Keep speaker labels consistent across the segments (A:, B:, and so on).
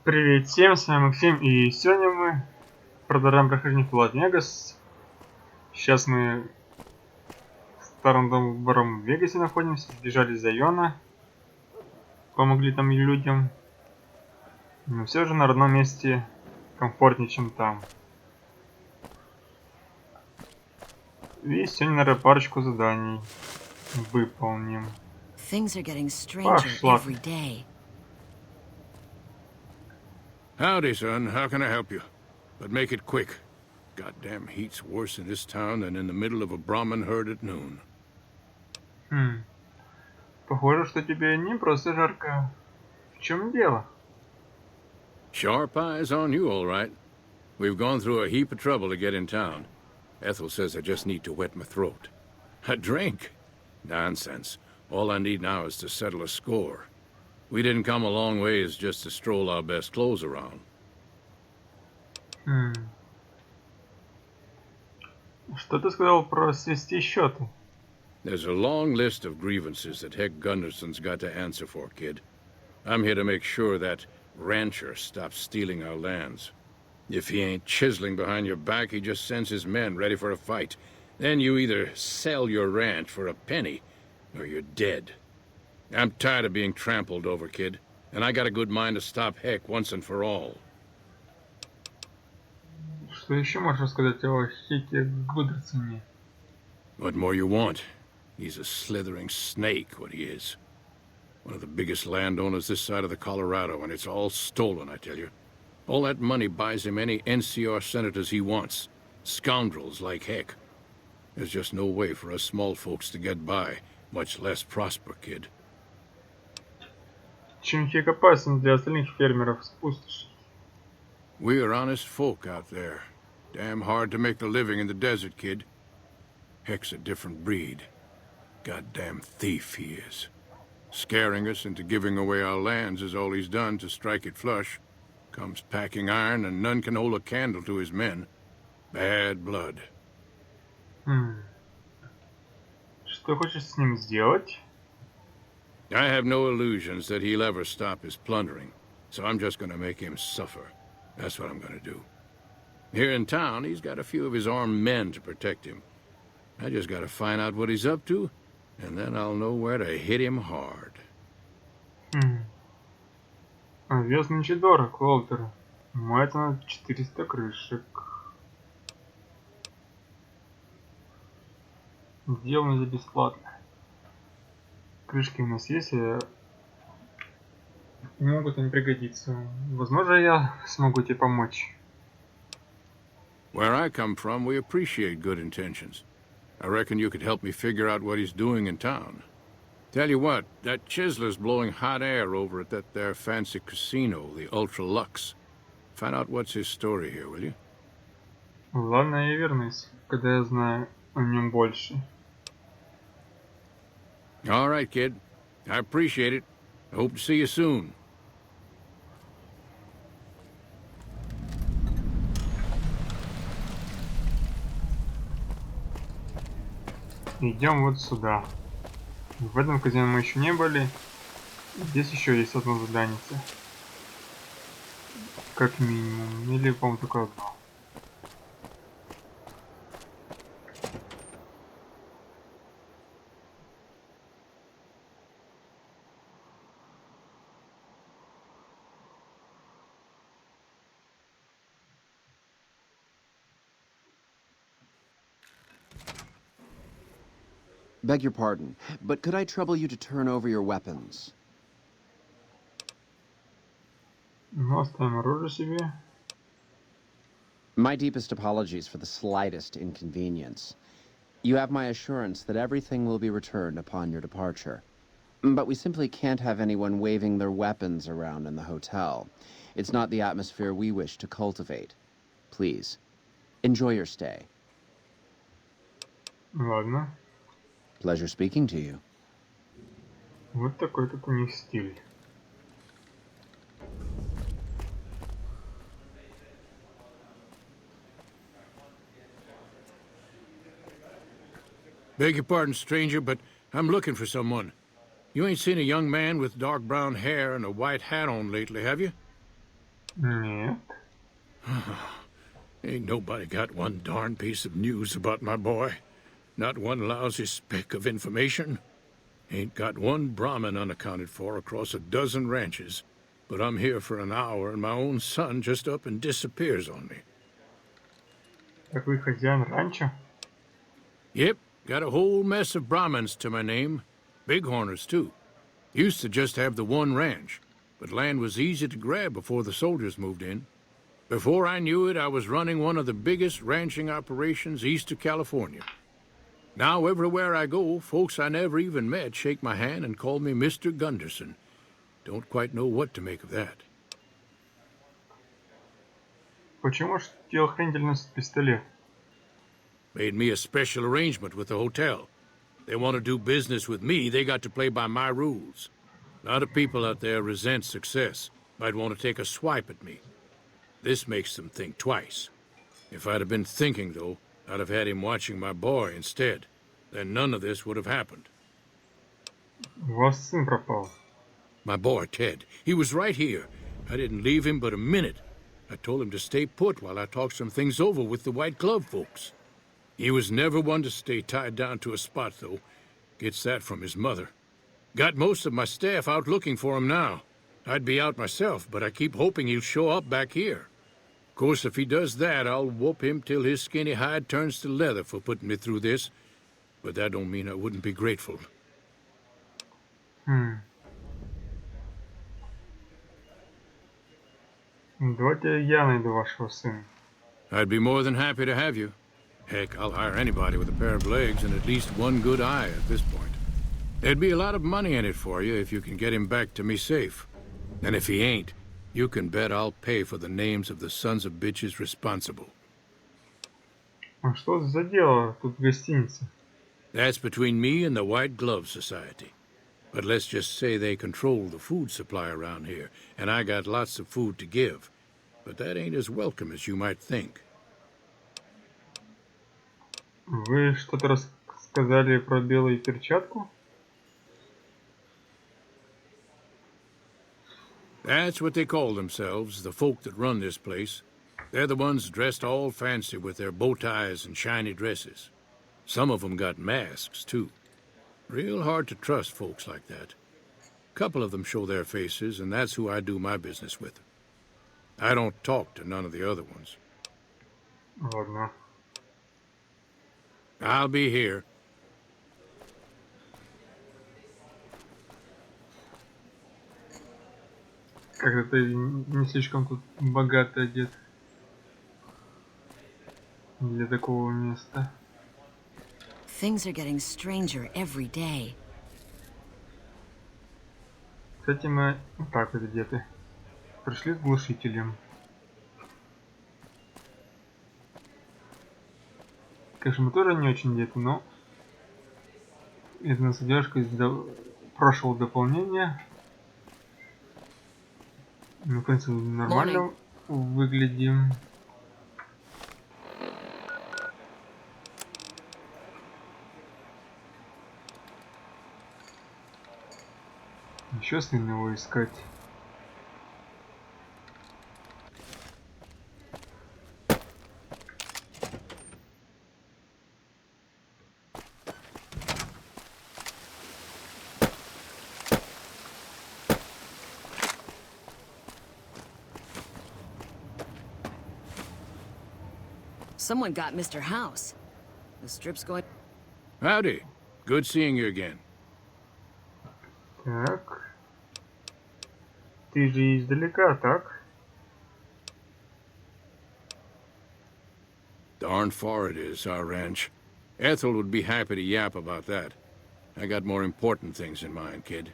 A: Привет всем, с вами Максим, и сегодня мы продолжаем прохождение в Лас-Вегас. Сейчас мы в старом добром Вегасе находимся, сбежали из района, помогли там людям, но все же на родном месте комфортнее, чем там. И сегодня, наверное, парочку заданий выполним. Пошла.
B: Howdy, son. How can I help you? But make it quick. Goddamn heat's worse in this town than in the middle of a Brahmin herd at noon.
A: Похоже, что тебе не просто жарко. В чем дело?
B: Sharp eyes on you, all right. We've gone through a heap of trouble to get in town. Ethel says I just need to wet my throat. A drink? Nonsense. All I need now is to settle a score. We didn't come a long ways just to stroll our best clothes around.
A: Что ты сказал про свести счеты?
B: There's a long list of grievances that Heck Gunderson's got to answer for, kid. I'm here to make sure that rancher stops stealing our lands. If he ain't chiseling behind your back, he just sends his men ready for a fight. Then you either sell your ranch for a penny, or you're dead. I'm tired of being trampled over, kid, and I got a good mind to stop Heck once and for all.
A: Что еще можешь рассказать о Хеке Гудерсоне?
B: What more you want? He's a slithering snake, what he is. One of the biggest landowners this side of the Colorado, and it's all stolen, I tell you. All that money buys him any NCR senators he wants. Scoundrels like Heck. There's just no way for us small folks to get by, much less prosper, kid.
A: Чем Хек опасен для остальных фермеров с пустоши?
B: We are honest folk out there. Damn hard to make the living in the desert, kid. Heck's a different breed. Goddamn thief he is. Scaring us into giving away our lands is all he's done to strike it flush. Comes packing iron and none can hold a candle to his men. Bad blood.
A: Что хочешь с ним сделать?
B: I have no illusions that he'll ever stop his plundering, so I'm just gonna make him suffer. That's what I'm gonna do. Here in town, he's got a few of his armed men to protect him. I just gotta find out what he's up to, and then I'll know where to hit him hard.
A: Овес нынче дорог, Уолтер. Мать на 400 крышек. Сделано за бесплатно. Крышки у нас есть, могут они пригодиться. Возможно, я смогу тебе помочь.
B: Where I come from, we appreciate good intentions. I reckon you could help me figure out what he's doing in town. Tell you what, that Chisler's blowing hot air over at that there fancy casino, the Ultra Lux. Find out what's his story here, will you?
A: Ладно, я вернусь, когда я знаю о нем больше.
B: All right, kid. I appreciate it. I hope to see you soon.
A: Идем вот сюда. В этом казино мы еще не были. Здесь еще есть одно задание. Как минимум. Или, по-моему, только одно.
C: Beg your pardon, but could I trouble you to turn over your weapons?
A: Ну, оставим оружие себе.
C: My deepest apologies for the slightest inconvenience. You have my assurance that everything will be returned upon your departure. But we simply can't have anyone waving their weapons around in the hotel. It's not the atmosphere we wish to cultivate. Please, enjoy your stay.
A: Ладно.
C: Pleasure speaking to you.
A: Вот такой тут у них стиль.
B: Beg your pardon, stranger, but I'm looking for someone. You ain't seen a young man with dark brown hair and a white hat on lately, have you?
A: Нет.
B: Ain't nobody got one darn piece of news about my boy. Not one lousy speck of information. Ain't got one Brahmin unaccounted for across a dozen ranches. But I'm here for an hour and my own son just up and disappears on me.
A: Так вы хозяин ранчо?
B: Yep, got a whole mess of Brahmins to my name. Bighorners, too. Used to just have the one ranch, but land was easy to grab before the soldiers moved in. Before I knew it, I was running one of the biggest ranching operations east of California. Now, everywhere I go, folks I never even met shake my hand and call me Mr. Gunderson. Don't quite know what to make of that.
A: Почему ж телохранитель носит пистолет?
B: Made me a special arrangement with the hotel. They want to do business with me, they got to play by my rules. A lot of people out there resent success, might want to take a swipe at me. This makes them think twice. If I'd have been thinking, though, I'd have had him watching my boy instead. Then none of this would have happened.
A: У вас сын пропал.
B: My boy, Ted, he was right here. I didn't leave him but a minute. I told him to stay put while I talked some things over with the White Glove folks. He was never one to stay tied down to a spot, though. Gets that from his mother. Got most of my staff out looking for him now. I'd be out myself, but I keep hoping he'll show up back here. Of course, if he does that, I'll whoop him till his skinny hide turns to leather for putting me through this. But that don't mean I wouldn't be grateful.
A: Давайте я найду вашего сына.
B: I'd be more than happy to have you. Heck, I'll hire anybody with a pair of legs and at least one good eye at this point. There'd be a lot of money in it for you if you can get him back to me safe. And if he ain't, you can bet I'll pay for the names of the sons of bitches responsible.
A: А что за дело тут в гостинице?
B: That's between me and the White Glove Society. But let's just say they control the food supply around here, and I got lots of food to give. But that ain't as welcome as you might think.
A: Вы что-то рассказали про белую перчатку?
B: That's what they call themselves, the folk that run this place. They're the ones dressed all fancy with their bow ties and shiny dresses. Some of them got masks, too. Real hard to trust folks like that. Couple of them show their faces, and that's who I do my business with. I don't talk to none of the other ones.
A: Ладно.
B: I'll be here.
A: Как-то ты не слишком тут богато одет для такого места.
D: Things are getting stranger every day.
A: Кстати, мы вот так вот одеты. Пришли с глушителем. Конечно, мы тоже не очень одеты, но это нас задержка из прошлого дополнения. Ну, в принципе, нормально выглядим. Еще сына его искать.
D: Someone got Mr. House. The strip's going...
B: Howdy. Good seeing you again.
A: Так. Ты же издалека, так?
B: Darn far it is, our ranch. Ethel would be happy to yap about that. I got more important things in mind, kid.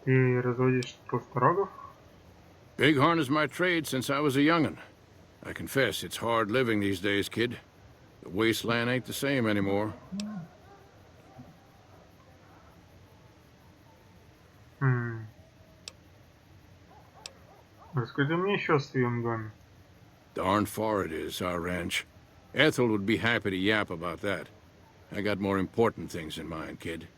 A: Ты разводишь толсторогов?
B: Bighorn is my trade since I was a young'un. I confess, it's hard living these days, kid. The wasteland ain't the same anymore.
A: Расскажи мне еще о своем доме.
B: Darn far it is, our ranch. Ethel would be happy to yap about that. I got more important things in mind, kid.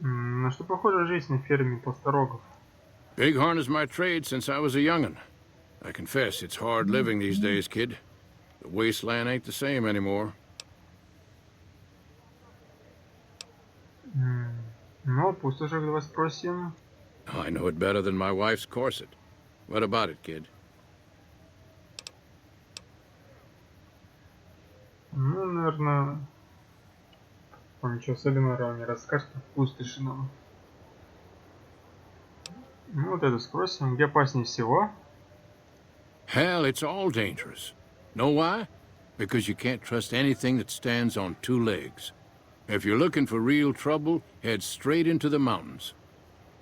A: На что похожа жизнь на ферме посторогов.
B: Bighorn is my trade since I was a young'un. I confess it's hard living these days, kid. The wasteland ain't the same anymore.
A: Ну, пусть уже давай спросим.
B: I know it better than my wife's corset. What about it, kid?
A: Ну, наверное, он ничего особенного не расскажет, пустоши нам. Ну, вот это спросим, где опаснее всего?
B: Hell, it's all dangerous. Know why? Because you can't trust anything that stands on two legs. If you're looking for real trouble, head straight into the mountains.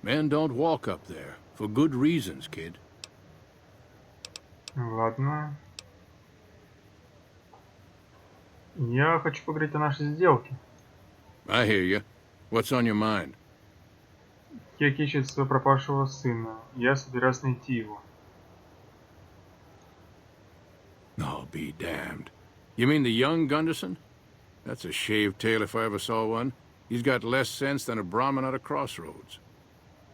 B: Men don't walk up there, for good reasons, kid.
A: Ладно. Я хочу поговорить о нашей сделке.
B: I hear you. What's on your mind?
A: Кек ищет своего пропавшего сына. Я собираюсь найти его.
B: Oh, be damned. You mean the young Gunderson? That's a shaved tail if I ever saw one. He's got less sense than a Brahmin at a crossroads.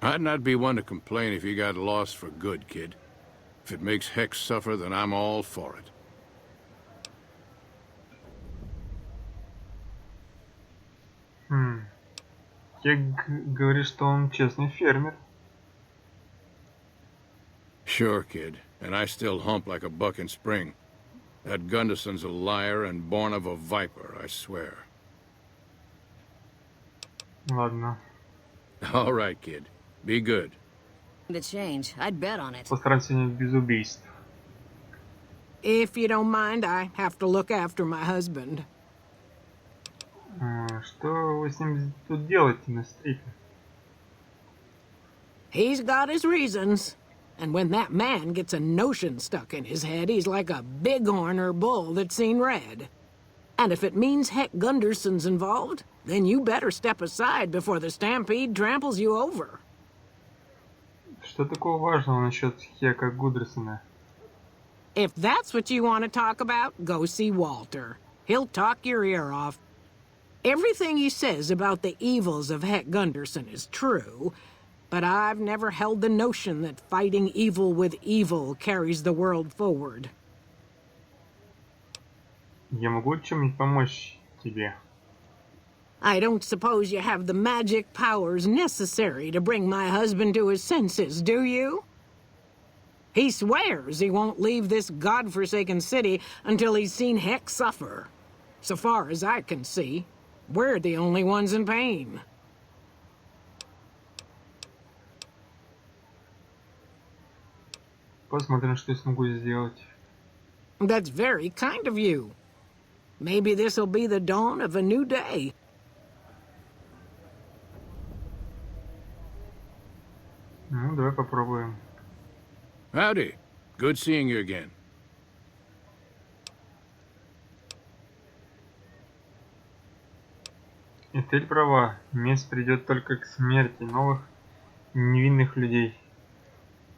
B: I'd not be one to complain if he got lost for good, kid. If it makes Hex suffer, then I'm all for it.
A: Кек говорит, что он честный фермер.
B: Sure, kid. And I still hump like a buck in spring. That Gunderson's a liar and born of a viper, I swear.
A: Ладно.
B: All right, kid. Be good.
D: The change. I'd bet on it.
A: Постараемся не без убийств.
E: If you don't mind, I have to look after my husband.
A: Что вы с ним тут делаете на стрипе?
E: He's got his reasons. And when that man gets a notion stuck in his head, he's like a bighorn or bull that's seen red. And if it means Heck Gunderson's involved, then you better step aside before the stampede tramples you over.
A: Что такого важного насчет Хека Гудерсона?
E: If that's what you want to talk about, go see Walter. He'll talk your ear off. Everything he says about the evils of Heck Gunderson is true, but I've never held the notion that fighting evil with evil carries the world forward.
A: Я могу чем-нибудь помочь тебе?
E: I don't suppose you have the magic powers necessary to bring my husband to his senses, do you? He swears he won't leave this godforsaken city until he's seen Heck suffer. So far as I can see, we're the only ones in pain.
A: Посмотрим, что я смогу сделать.
E: That's very kind of you. Maybe this'll be the dawn of a new day.
A: Ну, давай попробуем.
B: Howdy. Good seeing you again.
A: Этель права. Месть придет только к смерти новых невинных людей.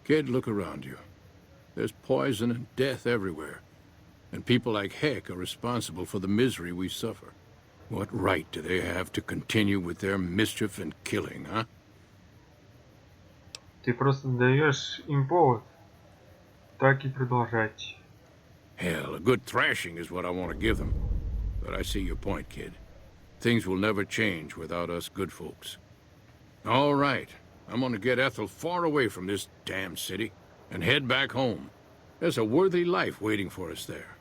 B: Kid, look around you. There's poison and death everywhere. And people like Heck are responsible for the misery we suffer. What right do they have to continue with their mischief and killing, huh?
A: Ты просто даешь им повод. Так и продолжать.
B: Hell, a good thrashing is what I want to give them. But I see your point, kid. Things will never change without us good folks. All right. I'm gonna get Ethel far away from this damn city and head back home. There's a worthy life waiting for us there.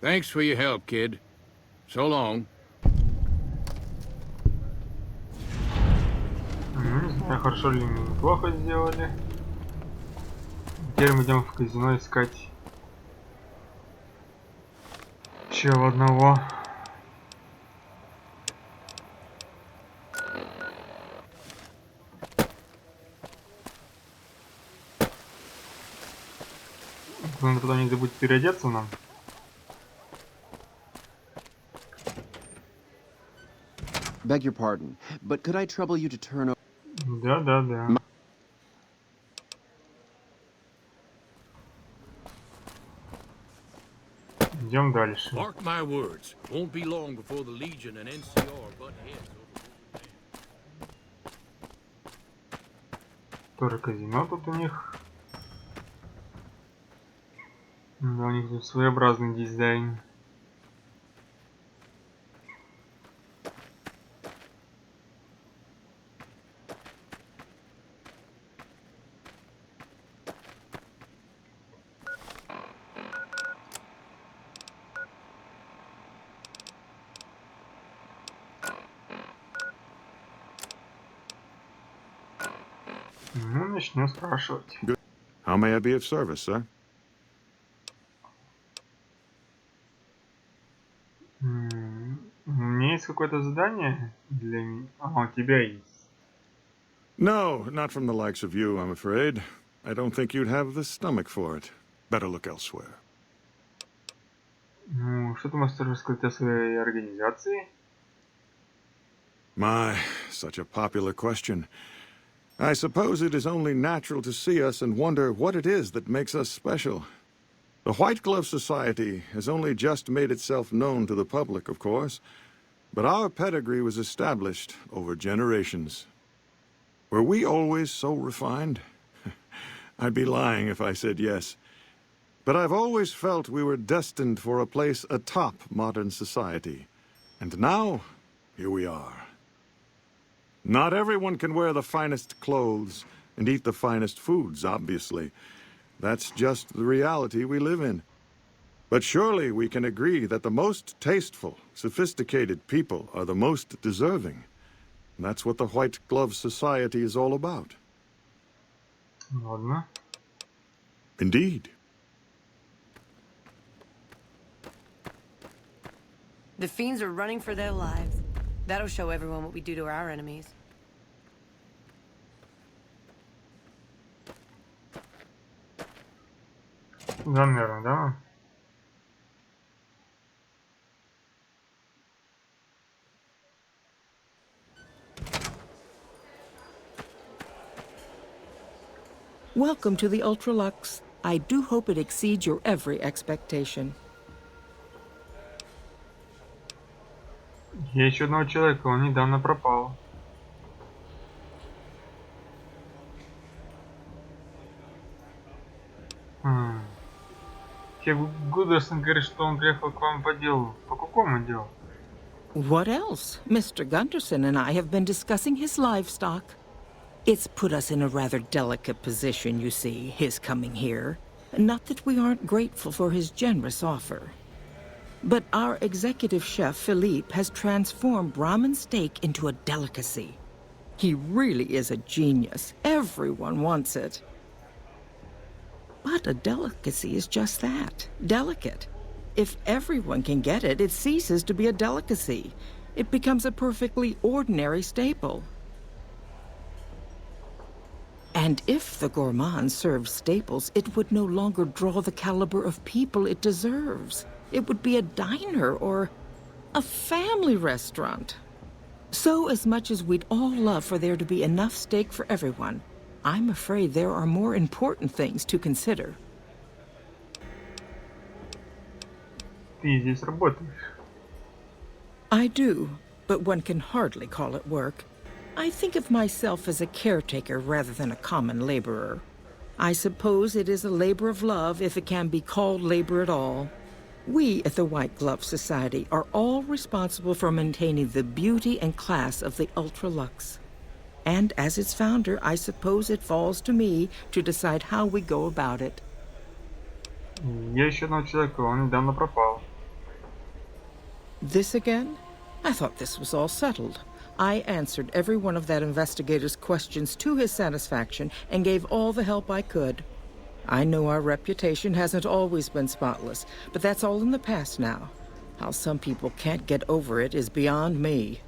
B: Thanks for your help, kid. So long.
A: Не знаю, хорошо ли мы плохо сделали. Теперь мы идем в казино искать чего одного. Надо потом не забудь переодеться нам.
C: Beg your pardon, but could I trouble you to turn over?
A: Да. Идем дальше.
B: Mark my words. Won't be long before the Legion and NCR butt heads over.
A: Тоже казино тут у них. Да, у них тут своеобразный дизайн. Ну, начнем спрашивать.
B: How may I be of service, sir?
A: У меня есть какое-то задание для меня. А, у тебя есть.
B: No, not from the likes of you, I'm afraid. I don't think you'd have the stomach for it. Better look elsewhere.
A: Ну, что ты можешь рассказать о своей организации?
B: My, such a popular question. I suppose it is only natural to see us and wonder what it is that makes us special. The White Glove Society has only just made itself known to the public, of course, but our pedigree was established over generations. Were we always so refined? I'd be lying if I said yes. But I've always felt we were destined for a place atop modern society. And now, here we are. Not everyone can wear the finest clothes and eat the finest foods, obviously. That's just the reality we live in. But surely we can agree that the most tasteful, sophisticated people are the most deserving. That's what the White Glove Society is all about.
A: Ладно.
B: Indeed.
D: The fiends are running for their lives. That'll show everyone what we do to our enemies.
A: Да, наверное, да?
F: Welcome to the Ultralux. I do hope it exceeds your every expectation.
A: Я ищу одного человека, он недавно пропал. Гудерсон говорит, что он приехал к вам по делу. По какому делу?
F: What else? Mr. Gunderson and I have been discussing his livestock. It's put us in a rather delicate position, you see, his coming here. Not that we aren't grateful for his generous offer. But our executive chef, Philippe, has transformed Brahmin steak into a delicacy. He really is a genius. Everyone wants it. But a delicacy is just that, delicate. If everyone can get it, it ceases to be a delicacy. It becomes a perfectly ordinary staple. And if the gourmand served staples, it would no longer draw the caliber of people it deserves. It would be a diner or a family restaurant. So as much as we'd all love for there to be enough steak for everyone, I'm afraid there are more important things to consider.
A: Ты здесь работаешь.
F: I do, but one can hardly call it work. I think of myself as a caretaker rather than a common laborer. I suppose it is a labor of love if it can be called labor at all. We at the White Glove Society are all responsible for maintaining the beauty and class of the Ultralux. And as its founder, I suppose it falls to me to decide how we go about it.
A: Я ищу одного человека, он недавно пропал.
F: This again? I thought this was all settled. I answered every one of that investigator's questions to his satisfaction and gave all the help I could. I know our reputation hasn't always been spotless, but that's all in the past now. How some people can't get over it is beyond me.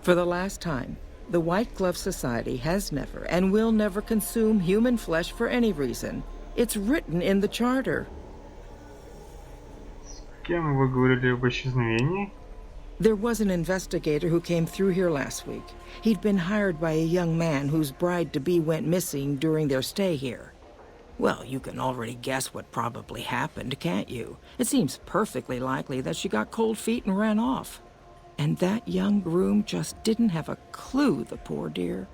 F: For the last time, the White Glove Society has never and will never consume human flesh for any reason. It's written in the charter.
A: С кем вы говорили об исчезновении?
F: There was an investigator who came through here last week. He'd been hired by a young man whose bride-to-be went missing during their stay here. Well, you can already guess what probably happened, can't you? It seems perfectly likely that she got cold feet and ran off. And that young groom just didn't have a clue, the poor dear.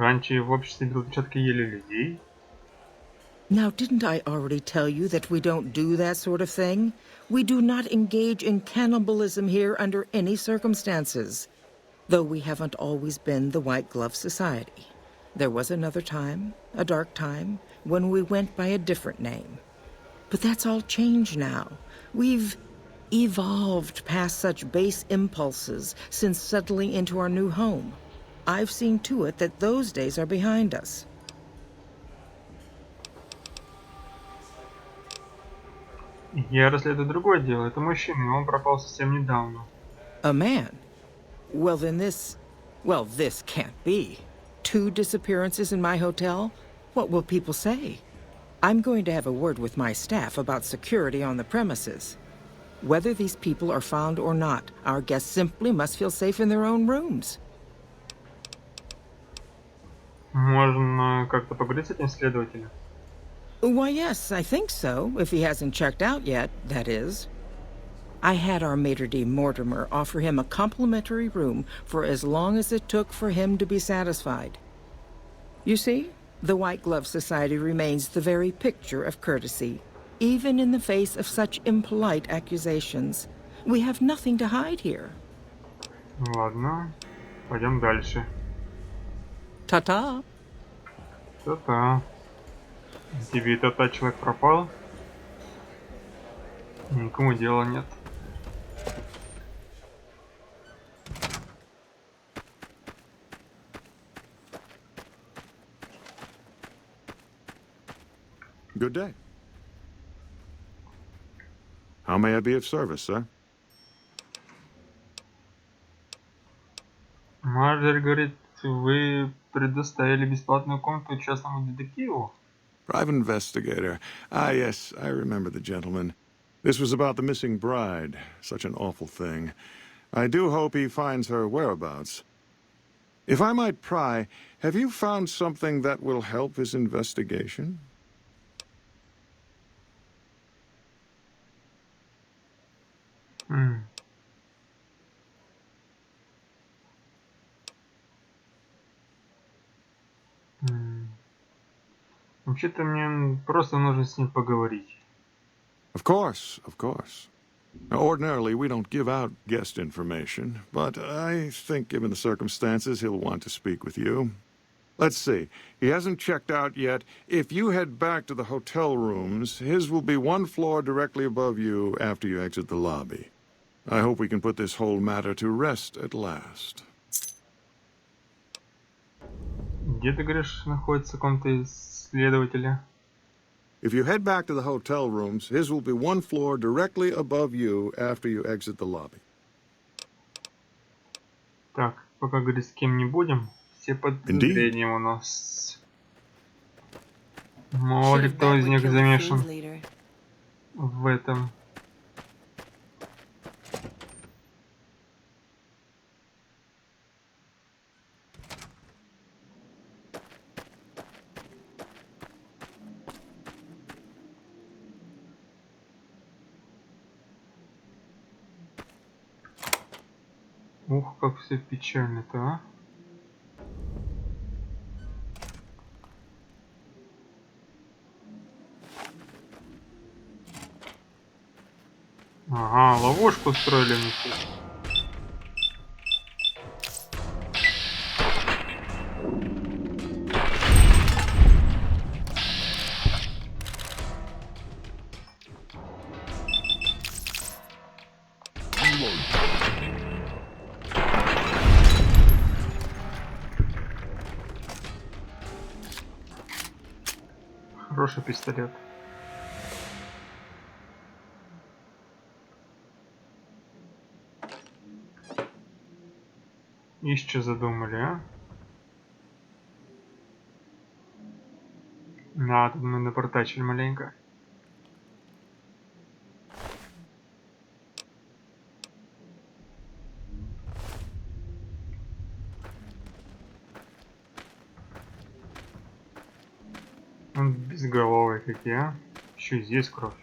A: Раньше в обществе белочатки ели людей.
F: Now, didn't I already tell you that we don't do that sort of thing? We do not engage in cannibalism here under any circumstances. Though we haven't always been the White Glove Society. There was another time, a dark time, when we went by a different name. But that's all changed now. We've evolved past such base impulses since settling into our new home. I've seen to it that those days are behind us.
A: Я расследую другое дело. Это мужчина, и он пропал совсем недавно.
F: A man? Well, then this can't be. 2 disappearances in my hotel? What will people say? I'm going to have a word with my staff about security on the premises. Whether these people are found or not, our guests simply must feel safe in their own rooms.
A: Можно как-то поговорить с этим следователем?
F: Why, yes, I think so, if he hasn't checked out yet, that is. I had our maitre d' Mortimer offer him a complimentary room for as long as it took for him to be satisfied. You see, the White Glove Society remains the very picture of courtesy, even in the face of such impolite accusations. We have nothing to hide here.
A: Ладно, пойдем дальше.
F: Ta-ta.
A: Та-та. Тебе та-та человек пропал? Никому дела нет.
G: Good day. How may I be of service, sir?
A: Марджер говорит, вы предоставили бесплатную комнату частному детективу?
G: Private investigator. Ah, yes, I remember the gentleman. This was about the missing bride. Such an awful thing. I do hope he finds her whereabouts. If I might pry, have you found something that will help his investigation?
A: Вообще-то мне просто нужно с ним поговорить.
G: Of course, of course. Ordinarily, we don't give out guest information, but I think given the circumstances, he'll want to speak with you. Let's see. He hasn't checked out yet. If you head back to the hotel rooms, his will be 1 floor directly above you after you exit the lobby. I hope we can put this whole matter to rest at last.
A: Где, ты говоришь, находится комната следователя?
G: If you head back to the hotel rooms, his will be 1 floor directly above you after you exit the lobby.
A: Так, пока говорить с кем не будем. Все под подозрением у нас. Мало ли кто из них замешан в этом. Ух, как все печально-то, а? Ага, ловушку устроили мне тут. Хороший пистолет. И что задумали, а? Да, тут мы напортачили маленько. Он безголовый какие, а? Еще и здесь кровь.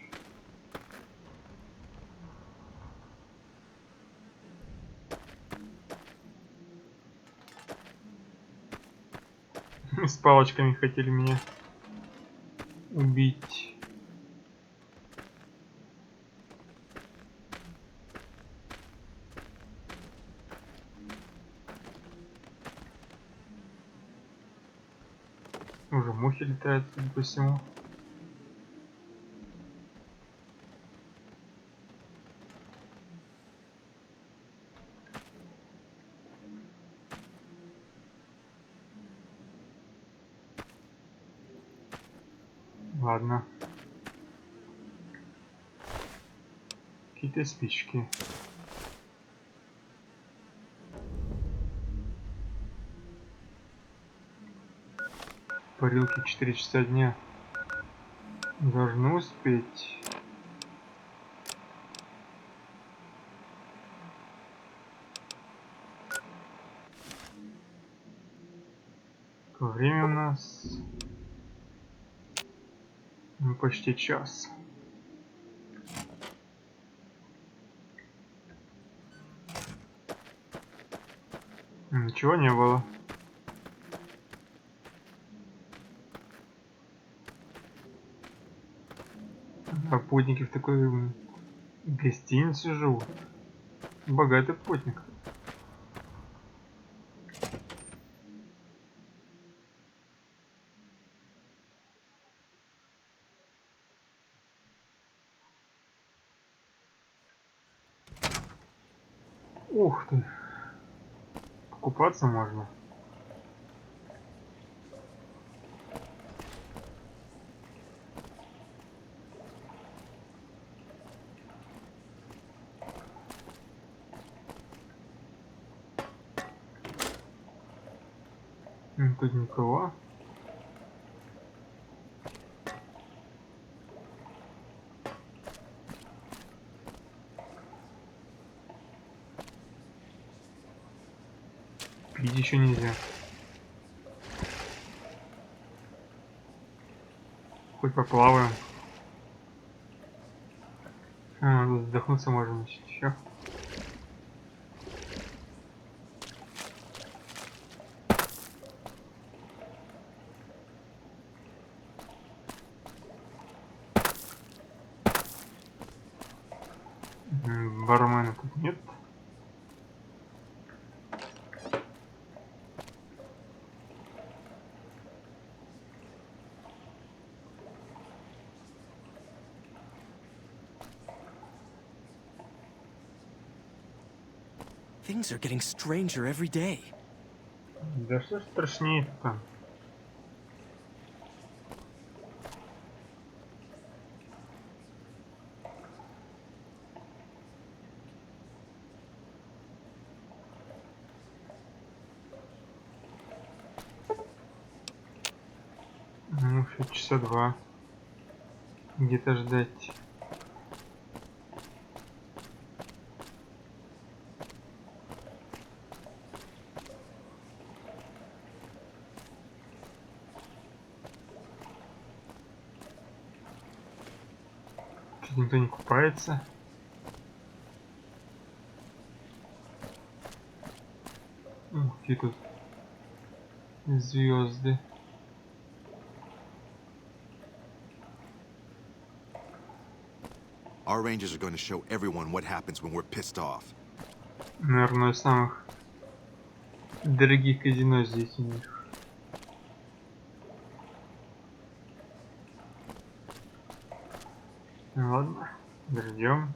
A: с палочками хотели меня убить. Уже мухи летают, судя по всему. Ладно. Какие-то спички. Парилки 4 часа дня. Должны успеть. Время у нас почти час. Ничего не было. А путники в такой гостинице живут. Богатый путник. Ух ты. Купаться можно. Тут никого. Пить еще нельзя. Хоть поплаваем. А, тут вздохнуться можно еще. Бармена тут нет.
H: Things are getting stranger every day.
A: Да что ж страшнее-то? Ну, еще часа два. Где-то ждать. Тут никто не купается. Ух, какие тут звезды.
I: Our rangers are going to show everyone what happens when we're pissed off.
A: Наверное, из самых дорогих казино здесь у них. Ну, ладно, ждем.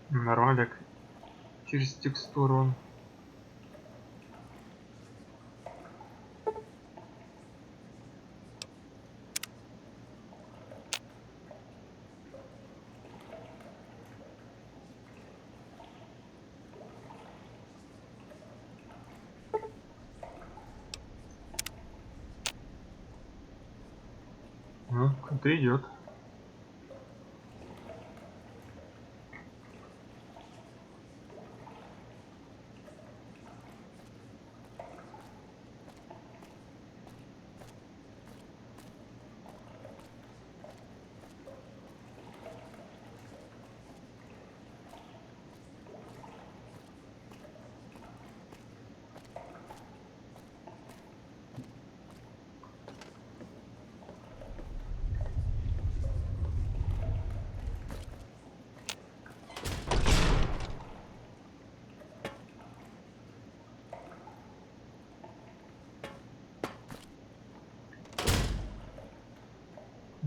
A: Нормально так через текстуру. Ну, кто-то идет.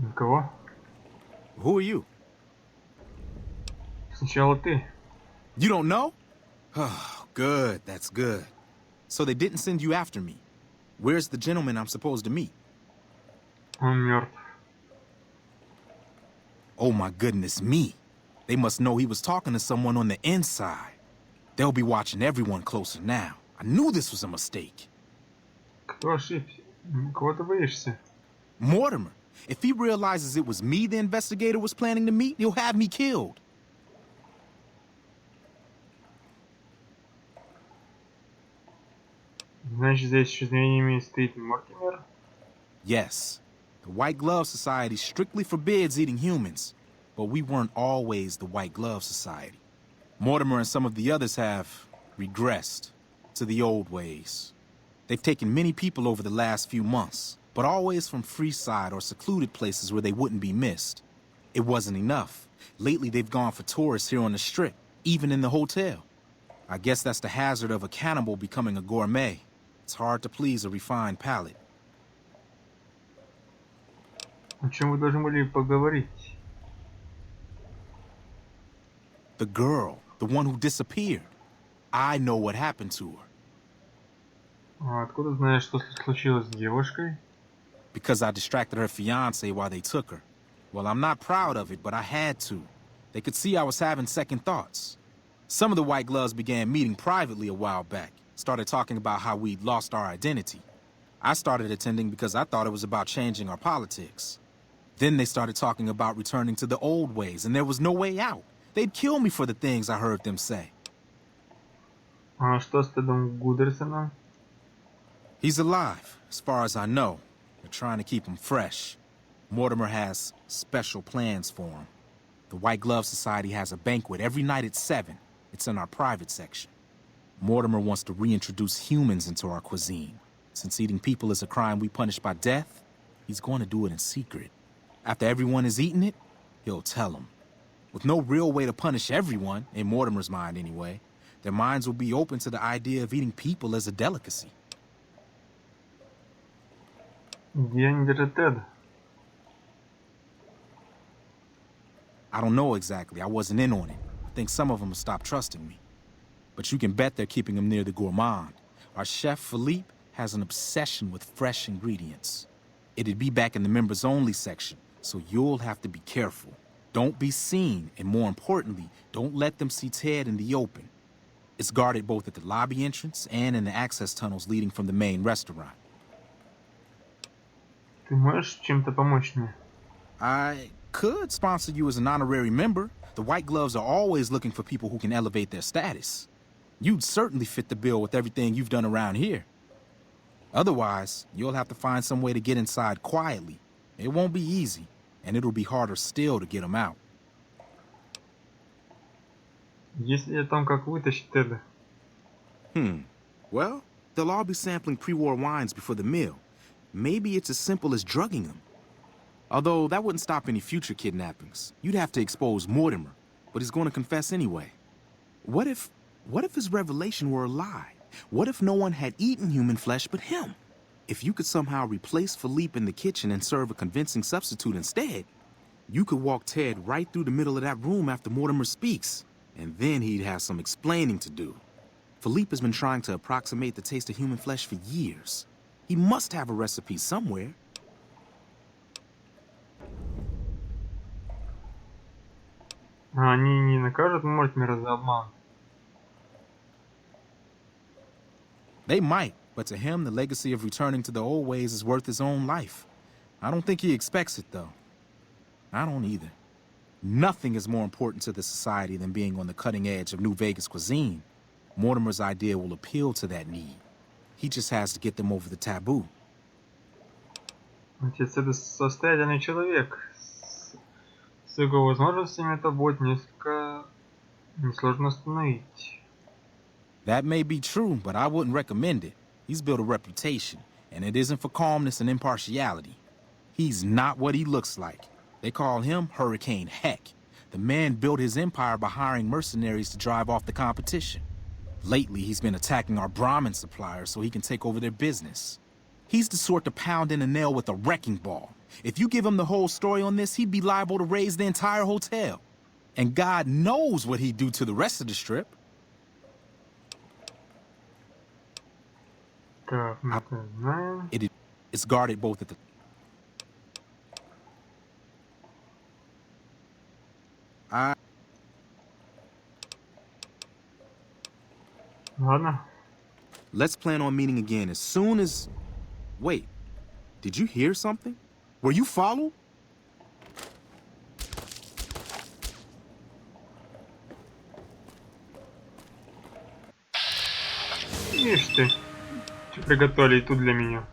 A: Никого?
H: Who are you?
A: Сначала ты.
H: You don't know? Oh, good. That's good. So they didn't send you after me. Where's the gentleman I'm supposed to meet?
A: Он мертв.
H: Oh my goodness me. They must know he was talking to someone on the inside. They'll be watching everyone closer now. I knew this was a mistake.
A: Кто ошибся? Кого ты боишься?
H: Mortimer. If he realizes it was me the investigator was planning to meet, he'll have me killed.
A: Значит, за исчезновениями стоит Мортимер?
H: Yes. The White Glove Society strictly forbids eating humans, but we weren't always the White Glove Society. Mortimer and some of the others have regressed to the old ways. They've taken many people over the last few months, but always from Freeside or secluded places where they wouldn't be missed. It wasn't enough. Lately, they've gone for tourists here on the Strip, even in the hotel. I guess that's the hazard of a cannibal becoming a gourmet. It's hard to please a refined palate.
A: О чем вы должны были поговорить?
H: The girl, the one who disappeared. I know what happened to her.
A: А откуда знаешь, что случилось с девушкой?
H: Because I distracted her fiancé while they took her. Well, I'm not proud of it, but I had to. They could see I was having second thoughts. Some of the White Gloves began meeting privately a while back, started talking about how we'd lost our identity. I started attending because I thought it was about changing our politics. Then they started talking about returning to the old ways, and there was no way out. They'd kill me for the things I heard them say.
A: А что с Тедом Гудерсоном?
H: He's alive, as far as I know. They're trying to keep him fresh. Mortimer has special plans for him. The White Glove Society has a banquet every night at 7. It's in our private section. Mortimer wants to reintroduce humans into our cuisine. Since eating people is a crime we punish by death, he's going to do it in secret. After everyone has eaten it, he'll tell them. With no real way to punish everyone, in Mortimer's mind anyway, their minds will be open to the idea of eating people as a delicacy.
A: Где они держат Теда?
H: I don't know exactly. I wasn't in on it. I think some of them have stopped trusting me. But you can bet they're keeping him near the gourmand. Our chef, Philippe, has an obsession with fresh ingredients. It'd be back in the members-only section, so you'll have to be careful. Don't be seen, and more importantly, don't let them see Ted in the open. It's guarded both at the lobby entrance and in the access tunnels leading from the main restaurant.
A: Ты можешь чем-то помочь мне?
H: I could sponsor you as an honorary member. The White Gloves are always looking for people who can elevate their status. You'd certainly fit the bill with everything you've done around here. Otherwise, you'll have to find some way to get inside quietly. It won't be easy, and it'll be harder still to get them out.
A: Есть ли о том, как вытащить Теда?
H: Well, they'll all be sampling pre-war wines before the meal. Maybe it's as simple as drugging them. Although that wouldn't stop any future kidnappings. You'd have to expose Mortimer, but he's going to confess anyway. What if his revelation were a lie? What if no one had eaten human flesh but him? If you could somehow replace Philippe in the kitchen and serve a convincing substitute instead, you could walk Ted right through the middle of that room after Mortimer speaks, and then he'd have some explaining to do. Philippe has been trying to approximate the taste of human flesh for years. He must have a recipe somewhere.
A: А они не накажут Мортимера за обман?
H: They might, but to him, the legacy of returning to the old ways is worth his own life. I don't think he expects it, though. I don't either. Nothing is more important to the society than being on the cutting edge of New Vegas cuisine. Mortimer's idea will appeal to that need. He just has to get them over the taboo.
A: Отец, это состоятельный человек. С его возможностями это будет несколько несложно остановить.
H: That may be true, but I wouldn't recommend it. He's built a reputation, and it isn't for calmness and impartiality. He's not what he looks like. They call him Hurricane Heck. The man built his empire by hiring mercenaries to drive off the competition. Lately, he's been attacking our Brahmin suppliers so he can take over their business. He's the sort to pound in a nail with a wrecking ball. If you give him the whole story on this, he'd be liable to raise the entire hotel. And God knows what he'd do to the rest of the strip.
A: Так, мы это знаем.
H: It's guarded both at the...
A: Ладно.
H: Let's plan on meeting again as soon as... Wait, did you hear something? Were you followed?
A: Ишь ты. Что приготовили и тут для меня.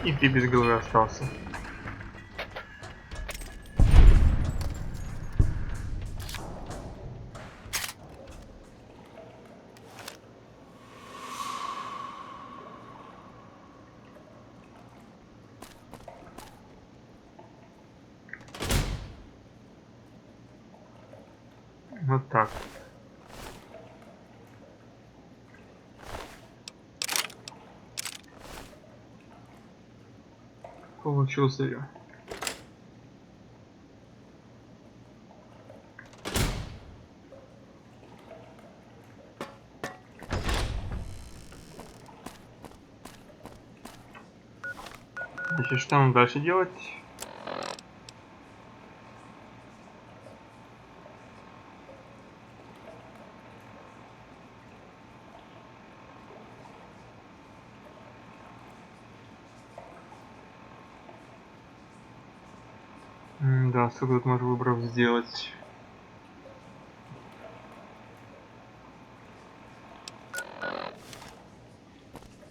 A: И ты без головы остался. Вот так. Получился я. Значит, что нам дальше делать? Да, сколько тут можно выборов сделать?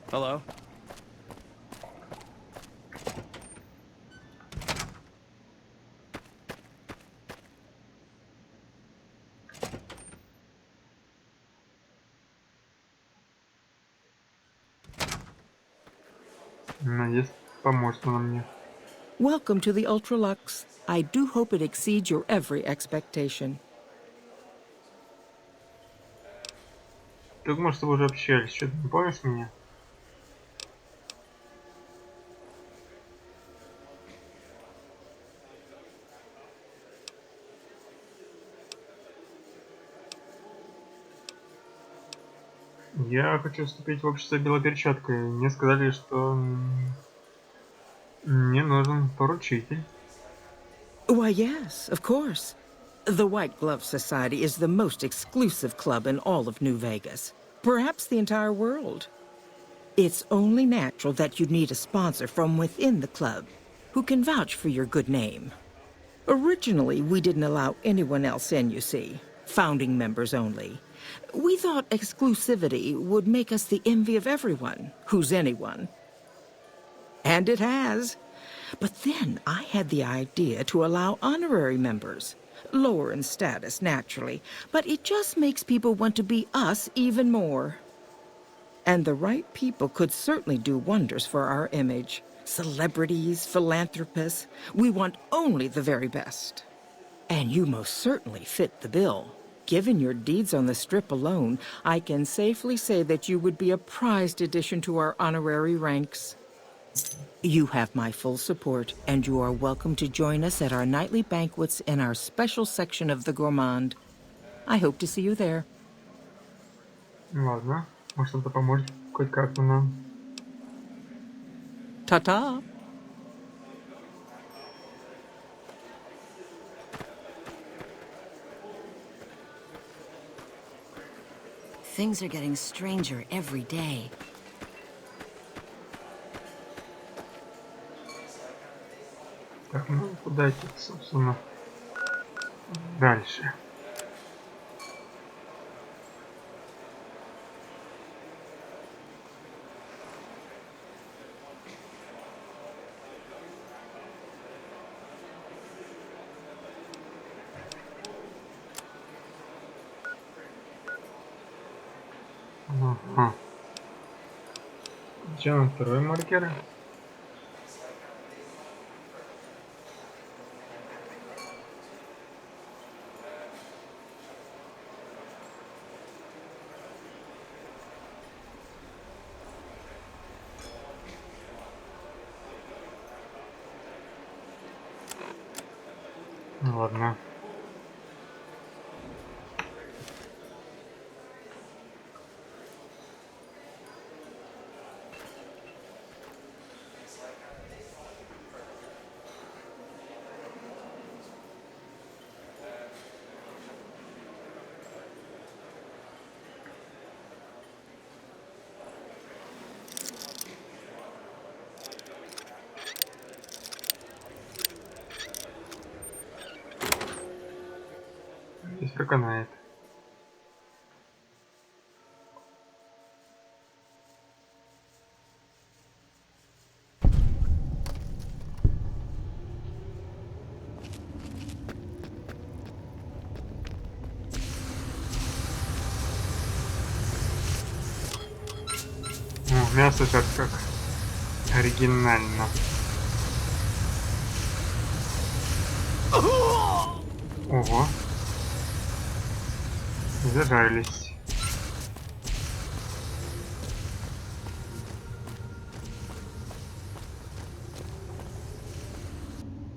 J: Hello.
A: Надеюсь, поможет она мне.
F: Welcome to the Ultralux. I do hope it exceeds your every expectation.
A: Так, может, вы уже общались, что-то не помнишь меня? Я хочу вступить в общество белой перчаткой. Мне сказали, что мне нужен поручитель.
F: Why, yes, of course. The White Glove Society is the most exclusive club in all of New Vegas, perhaps the entire world. It's only natural that you'd need a sponsor from within the club who can vouch for your good name. Originally, we didn't allow anyone else in, you see, founding members only. We thought exclusivity would make us the envy of everyone who's anyone. And it has. But then I had the idea to allow honorary members. Lower in status, naturally, but it just makes people want to be us even more. And the right people could certainly do wonders for our image. Celebrities, philanthropists, we want only the very best. And you most certainly fit the bill. Given your deeds on the strip alone, I can safely say that you would be a prized addition to our honorary ranks. You have my full support, and you are welcome to join us at our nightly banquets in our special section of the Gourmand. I hope to see you there.
A: Ладно, может, это поможет хоть как-то нам.
F: Ta-ta!
D: Things are getting stranger every day.
A: Так, ну куда идти, собственно, дальше? Ага. Где на второй маркер? Ладно. Здесь проканает. Ну, мясо так как оригинально. Ого. Зажарились.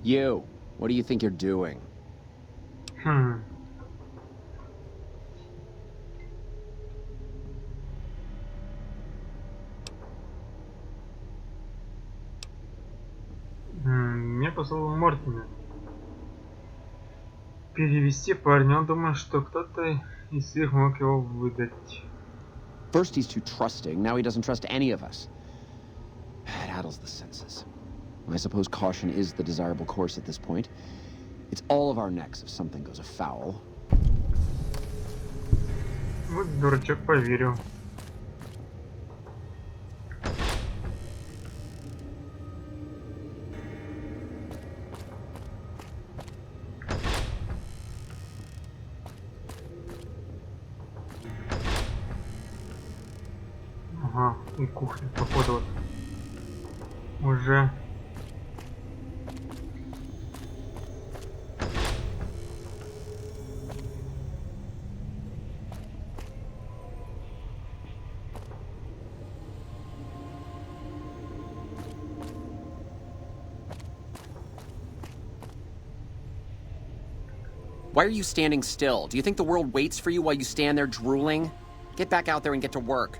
C: You, what do you think you're doing?
A: Мне послал Мортина перевести парня. Он думает, что кто-то из них мог его выдать.
C: First he's too trusting, now he doesn't trust any of us. It addles the senses. I suppose caution is the desirable course at this point. It's all of our necks if something goes afoul.
A: Вот дурачок поверил. Ага, и кухня, походу, вот уже.
C: Why are you standing still? Do you think the world waits for you while you stand there drooling? Get back out there and get to work.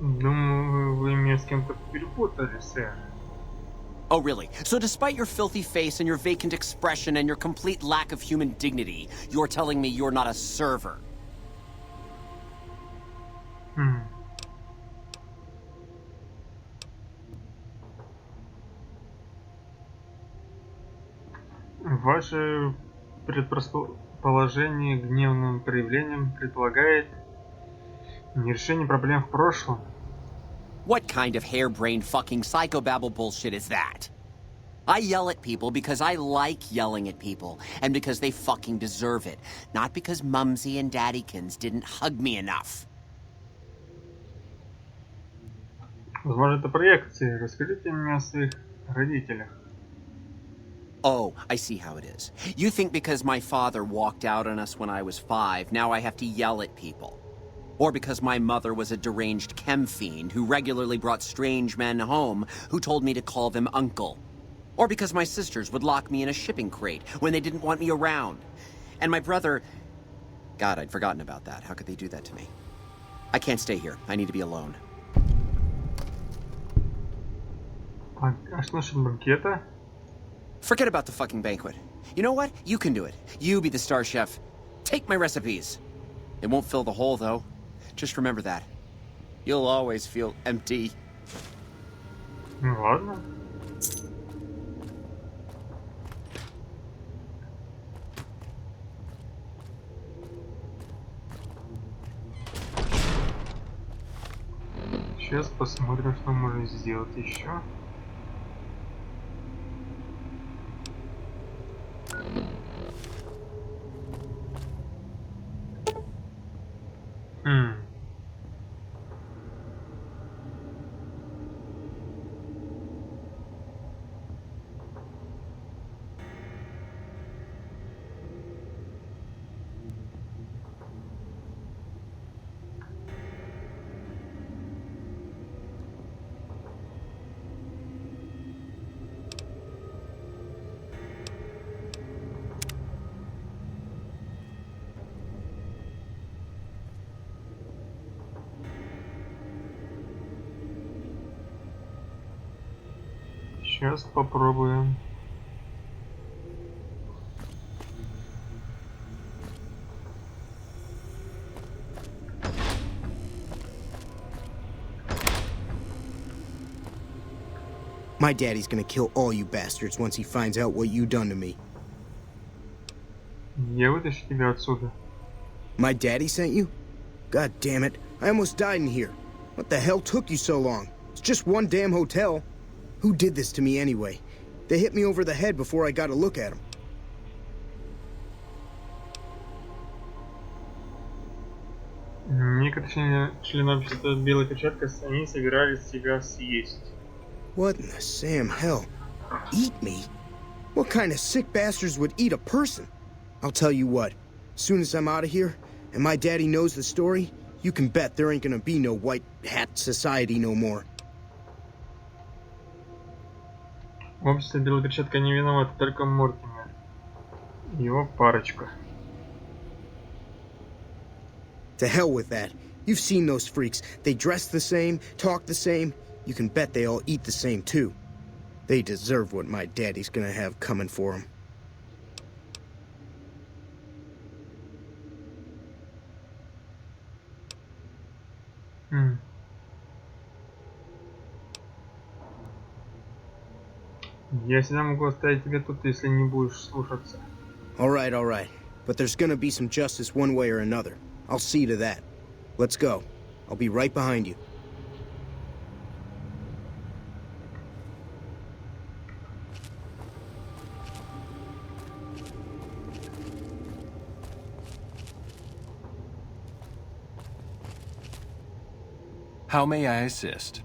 A: Думаю, вы меня с кем-то перепутали, сэр.
C: Oh, really? So despite your filthy face and your vacant expression and your complete lack of human dignity, you're telling me you're not a server?
A: Ваше предположение гневным проявлением предполагает нерешение проблем в прошлом.
C: What kind of harebrained fucking psychobabble bullshit is that? I yell at people because I like yelling at people, and because they fucking deserve it, not because Mumsy and Daddykins didn't hug me enough.
A: Возможно, это проекции. Расскажите мне о своих родителях.
C: Oh, I see how it is. You think because my father walked out on us when I was 5, now I have to yell at people. Or because my mother was a deranged chem fiend who regularly brought strange men home who told me to call them uncle. Or because my sisters would lock me in a shipping crate when they didn't want me around. And my brother... God, I'd forgotten about that. How could they do that to me? I can't stay here. I need to be alone.
A: А что насчет банкета?
C: Forget about the fucking banquet. You know what? You can do it. You be the star chef. Take my recipes. It won't fill the hole, though. Just remember that. You'll always feel empty.
A: Ну ладно. Сейчас посмотрим, что можно сделать еще. Сейчас попробуем.
J: My daddy's gonna kill all you bastards once he finds out what you done to me.
A: Я вытащу тебя отсюда.
J: My daddy sent you? God damn it, I almost died in here. What the hell took you so long? It's just one damn hotel. Who did this to me anyway? They hit me over the head before I got a look at them.
A: Некоторые члены общества Белой Перчатки, они собирались тебя съесть.
J: What in the Sam hell? Eat me? What kind of sick bastards would eat a person? I'll tell you what, as soon as I'm out of here, and my daddy knows the story, you can bet there ain't gonna be no white hat society no more.
A: Общество Белой Перчатки не виновато, только Мортимер. Его парочка.
J: To hell with that. You've seen those freaks. They dress the same, talk the same. You can bet they all eat the same too. They deserve what my daddy's gonna have coming for them.
A: Я всегда могу оставить тебя тут, если не будешь слушаться.
J: All right. But there's gonna be some justice one way or another. I'll see to that. Let's go. I'll be right behind you.
K: How may I assist?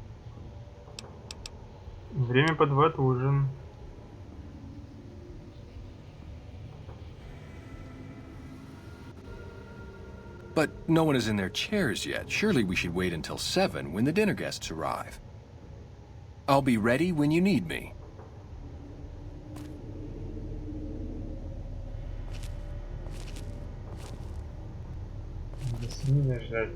A: Время подавать ужин.
K: But no one is in their chairs yet. Surely we should wait until 7 when the dinner guests arrive. I'll be ready when you need me.
A: Не ждать.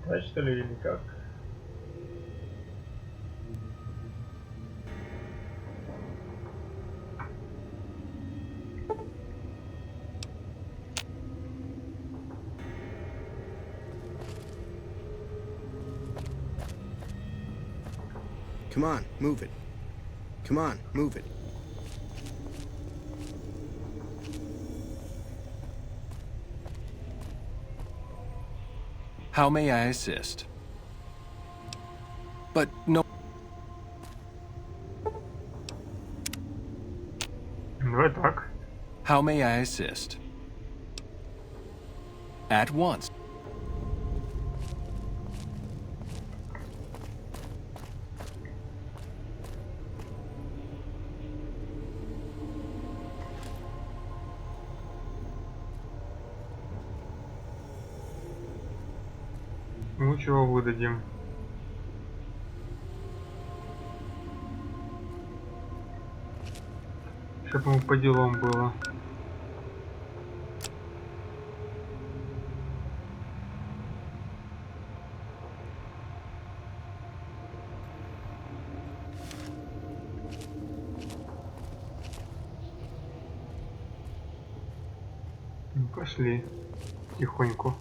A: Да, что ли, или как?
J: Come on, move it. Come on, move it.
K: How may I assist? But no...
A: Давай так.
K: How may I assist? At once.
A: Ну чего выдадим? Чтоб ему по делам было. Ну, пошли тихоньку.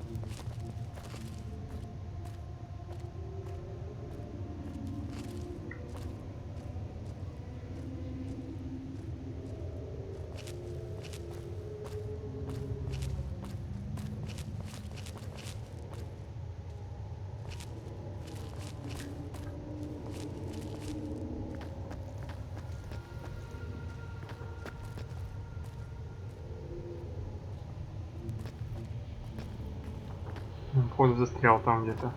A: Походу застрял там где-то.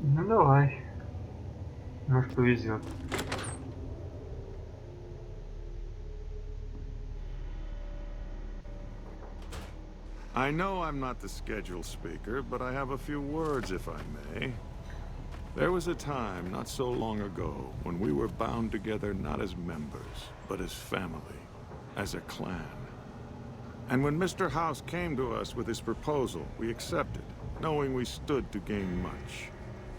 A: Ну давай. Может повезет.
G: I know I'm not the scheduled speaker, but I have a few words, if I may. There was a time, not so long ago, when we were bound together not as members, but as family, as a clan. And when Mr. House came to us with his proposal, we accepted, knowing we stood to gain much.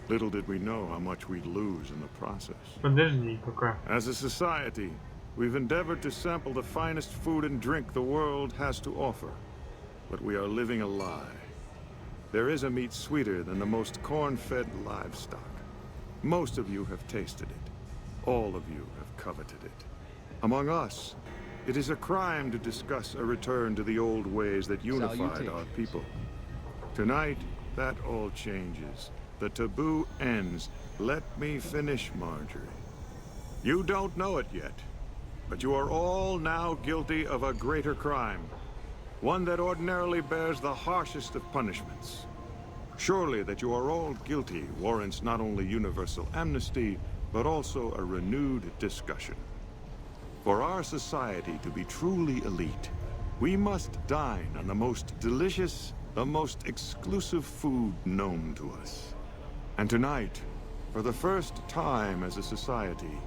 G: Little did we know how much we'd lose in the process.
A: Подожди, пока.
G: As a society, we've endeavored to sample the finest food and drink the world has to offer. But we are living a lie. There is a meat sweeter than the most corn-fed livestock. Most of you have tasted it. All of you have coveted it. Among us, it is a crime to discuss a return to the old ways that unified our people. Tonight, that all changes. The taboo ends. Let me finish, Marjorie. You don't know it yet, but you are all now guilty of a greater crime. One that ordinarily bears the harshest of punishments. Surely that you are all guilty warrants not only universal amnesty, but also a renewed discussion. For our society to be truly elite, we must dine on the most delicious, the most exclusive food known to us. And tonight, for the first time as a society,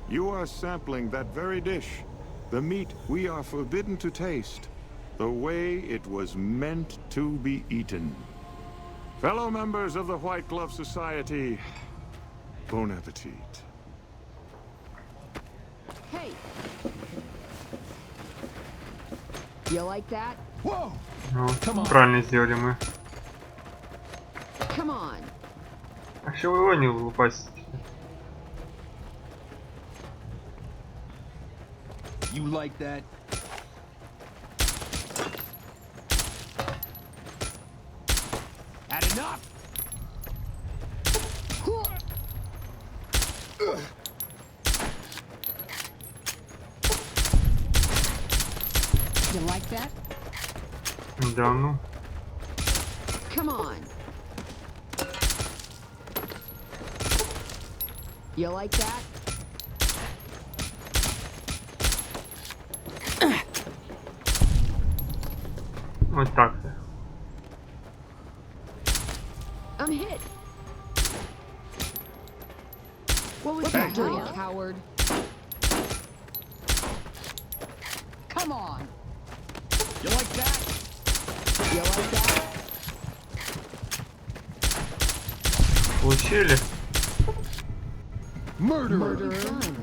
G: you are sampling that very dish, the meat we are forbidden to taste, the way it was meant to be eaten. Fellow members of the White Glove Society, bon appetit.
L: Hey! You like that?
K: Whoa!
A: Ну, правильно сделали мы.
L: Come on.
A: А что вы его не упасть?
K: You like that? Had enough?
L: You like that?
A: Да ну.
L: Come on. You like that?
A: Вот так-то.
L: I'm hit. What was that, you coward? Come on.
K: You like that?
L: You like that?
A: Получили?
K: Murderer.
L: Done.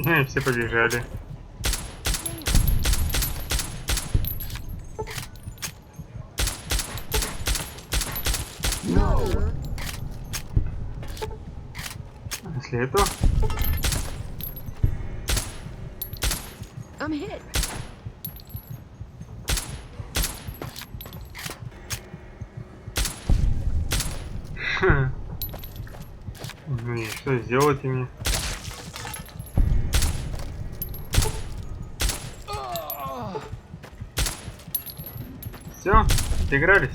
A: И все побежали. Если это...
L: I'm hit.
A: Ну и что сделать мне? Все, отыгрались.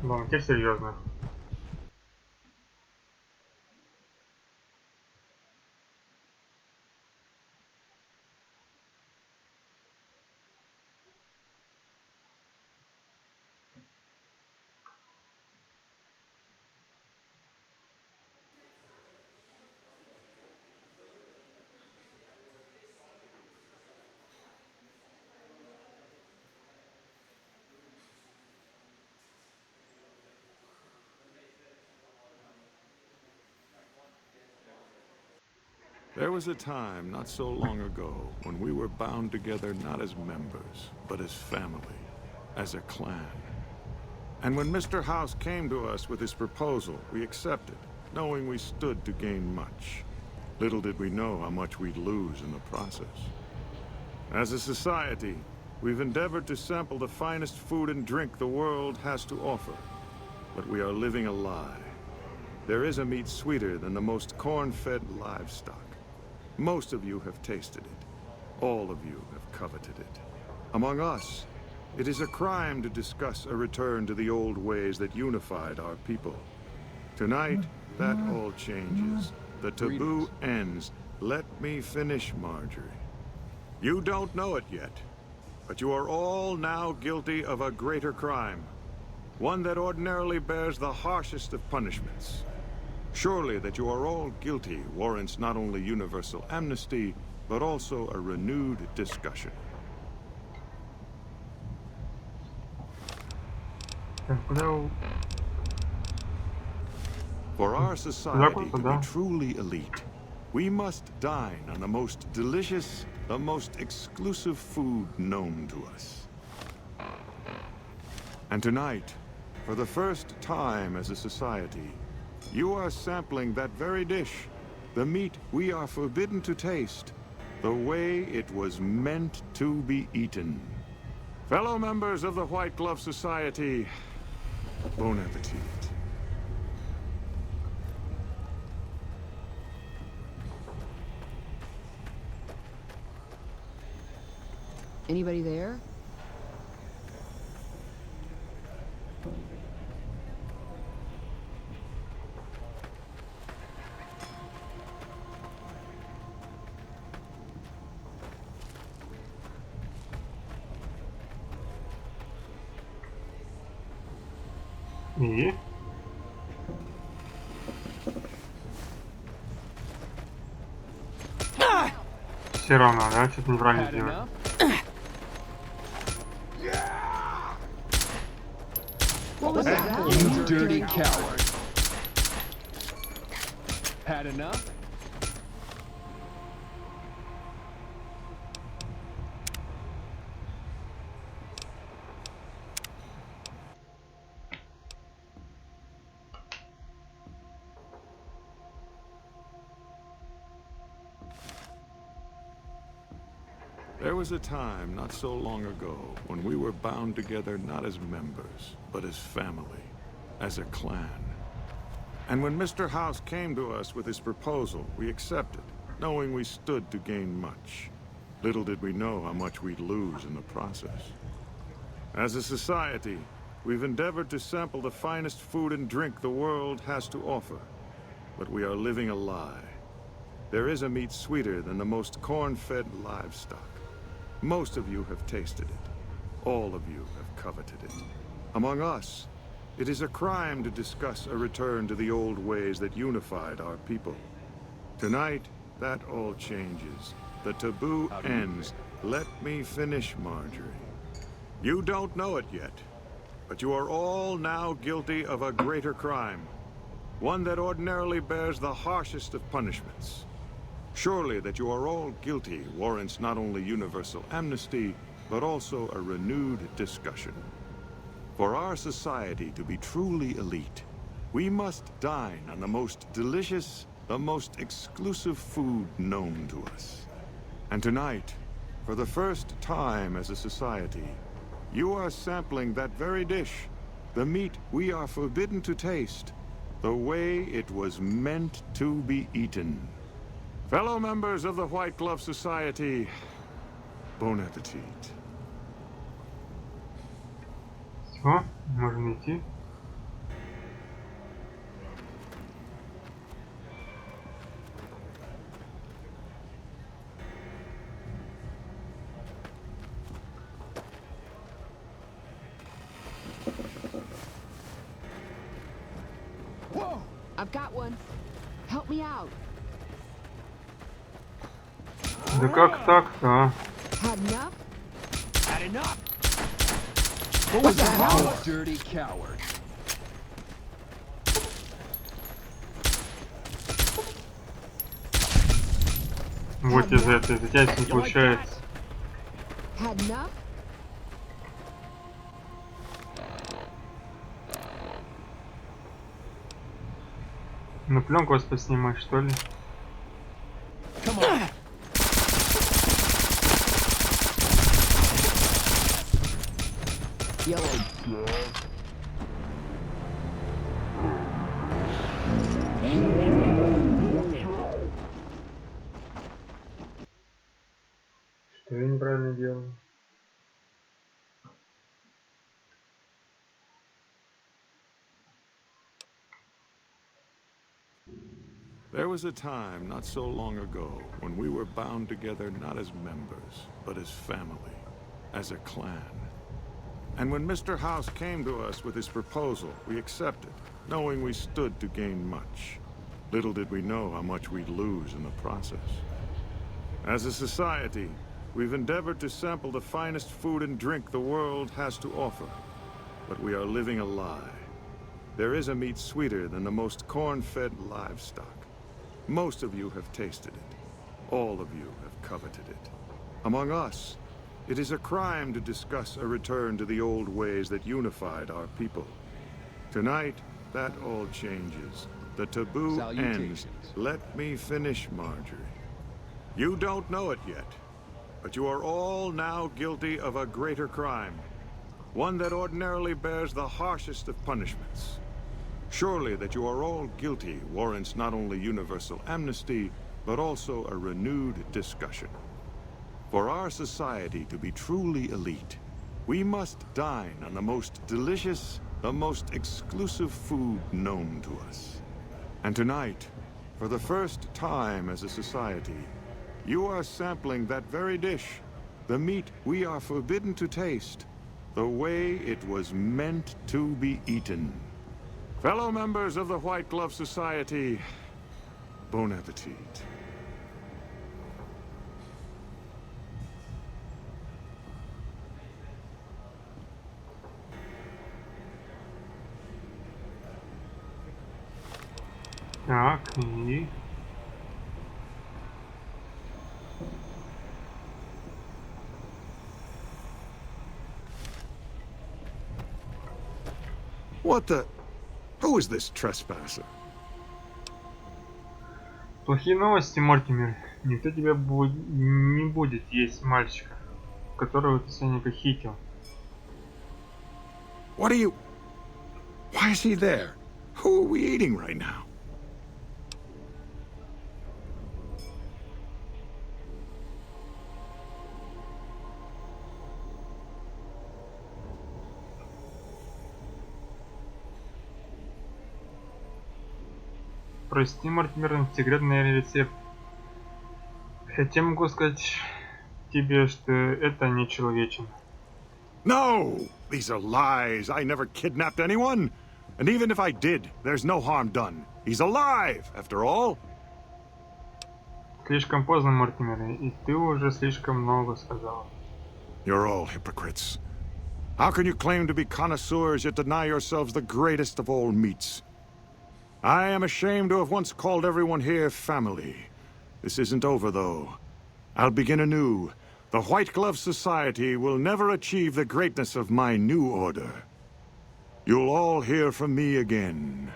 A: Ладно, теперь серьезно.
G: There was a time, not so long ago, when we were bound together not as members, but as family, as a clan. And when Mr. House came to us with his proposal, we accepted, knowing we stood to gain much. Little did we know how much we'd lose in the process. As a society, we've endeavored to sample the finest food and drink the world has to offer. But we are living a lie. There is a meat sweeter than the most corn-fed livestock. Most of you have tasted it. All of you have coveted it. Among us, it is a crime to discuss a return to the old ways that unified our people. Tonight, that all changes. The taboo ends. Let me finish, Marjorie. You don't know it yet, but you are all now guilty of a greater crime. One that ordinarily bears the harshest of punishments. Surely that you are all guilty warrants not only universal amnesty, but also a renewed discussion. For our society to be truly elite, we must dine on the most delicious, the most exclusive food known to us. And tonight, for the first time as a society, you are sampling that very dish, the meat we are forbidden to taste, the way it was meant to be eaten. Fellow members of the White Glove Society, bon appetit.
L: Anybody there?
A: И? Все равно, да? Что-то неправильно сделали.
K: You dirty coward. Had enough?
G: There was a time not so long ago when we were bound together not as members, but as family, as a clan. And when Mr. House came to us with his proposal, we accepted, knowing we stood to gain much. Little did we know how much we'd lose in the process. As a society, we've endeavored to sample the finest food and drink the world has to offer. But we are living a lie. There is a meat sweeter than the most corn-fed livestock. Most of you have tasted it. All of you have coveted it. Among us, it is a crime to discuss a return to the old ways that unified our people. Tonight, that all changes. The taboo ends. Let me finish, Marjorie. You don't know it yet, but you are all now guilty of a greater crime. One that ordinarily bears the harshest of punishments. Surely that you are all guilty warrants not only universal amnesty, but also a renewed discussion. For our society to be truly elite, we must dine on the most delicious, the most exclusive food known to us. And tonight, for the first time as a society, you are sampling that very dish, the meat we are forbidden to taste, the way it was meant to be eaten. Fellow members of the White Glove Society, bon appetit.
A: Все, можно идти.
L: Whoa! I've got one. Help me out.
A: Да как так-то, а?
L: Had enough?
K: Had enough? What was that? You dirty coward.
A: Вот из этой затяжки не получается.
L: Had enough?
A: На пленку вас поснимать, что ли? Что я неправильно делаю?
G: There was a time not so long ago when we were bound together not as members, but as family, as a clan. And when Mr. House came to us with his proposal, we accepted, knowing we stood to gain much. Little did we know how much we'd lose in the process. As a society, we've endeavored to sample the finest food and drink the world has to offer. But we are living a lie. There is a meat sweeter than the most corn-fed livestock. Most of you have tasted it. All of you have coveted it. Among us, it is a crime to discuss a return to the old ways that unified our people. Tonight, that all changes. The taboo ends. Let me finish, Marjorie. You don't know it yet, but you are all now guilty of a greater crime. One that ordinarily bears the harshest of punishments. Surely that you are all guilty warrants not only universal amnesty, but also a renewed discussion. For our society to be truly elite, we must dine on the most delicious, the most exclusive food known to us. And tonight, for the first time as a society, you are sampling that very dish, the meat we are forbidden to taste, the way it was meant to be eaten. Fellow members of the White Glove Society, bon appetit.
A: Так, и...
G: What the... Who is this trespasser?
A: Плохие новости, Мортимер. Никто тебя не будет есть мальчика, которого ты сегодня похитил.
G: What are you... Why is he there? Who are we eating right now?
A: Прости, Мортимер, секретный рецепт. Хотя могу сказать тебе, что это не человечно.
G: No! These are lies. I never kidnapped anyone. And even if I did, there's no harm done. He's alive, after all.
A: Слишком поздно, Мортимер, и ты уже слишком много сказал.
G: You're all hypocrites. How can you claim to be connoisseurs yet deny yourselves the greatest of all meats? I am ashamed to have once called everyone here family. This isn't over, though. I'll begin anew. The White Glove Society will never achieve the greatness of my new order. You'll all hear from me again.